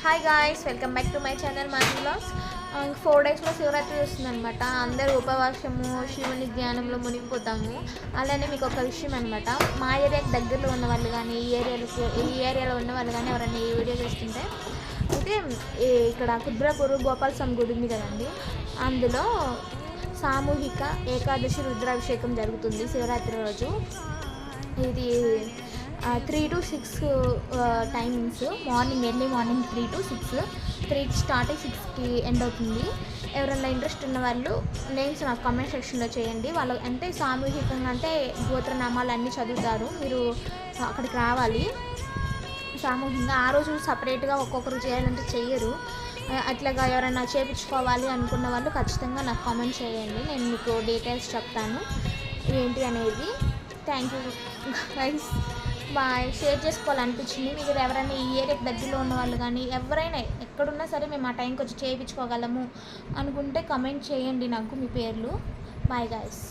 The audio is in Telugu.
Hi guys, welcome back to my channel money vlogs. 4 డేస్లో శివరాత్రి వస్తుందన్నమాట. అందరూ ఉపవాసము శివుని ధ్యానంలో మునిగిపోతాము. అలానే మీకు ఒక విషయం అనమాట, మా ఏరియాకి దగ్గరలో ఉన్న వాళ్ళు కానీ ఈ ఏరియాలో ఉన్న వాళ్ళు కానీ ఎవరైనా ఈ వీడియో చూస్తుంటే అయితే ఇక్కడ కుద్రాపూర్ గోపాల స్వామి గుడి ఉంది కదండి, అందులో సామూహిక ఏకాదశి రుద్రాభిషేకం జరుగుతుంది శివరాత్రి రోజు. ఇది 3 to 6 timings. Early morning 3 to 6, 3కి స్టార్ట్ అయ్యి 6కి ఎండ్ అవుతుంది. ఎవరైనా ఇంట్రెస్ట్ ఉన్న వాళ్ళు నేమ్స్ నాకు కామెంట్ సెక్షన్లో చేయండి. వాళ్ళు అంటే సామూహికంగా అంటే గోత్రనామాలు అన్నీ చదువుతారు, మీరు అక్కడికి రావాలి. సామూహికంగా ఆ రోజు సపరేట్గా ఒక్కొక్కరు చేయాలంటే చెయ్యరు. అట్లాగా ఎవరైనా చేయించుకోవాలి అనుకున్న వాళ్ళు ఖచ్చితంగా నాకు కామెంట్ చేయండి, నేను మీకు డీటెయిల్స్ చెప్తాను ఏంటి అనేది. Thank you guys, bye. Share చేసుకోవాలనిపించింది. మీకు ఎవరైనా ఈ ఏరియాకి దగ్గరలో ఉన్న వాళ్ళు కానీ ఎవరైనా ఎక్కడున్నా సరే మేము ఆ టైంకి వచ్చి చేయించుకోగలము అనుకుంటే కమెంట్ చేయండి నాకు మీ పేర్లు. Bye guys.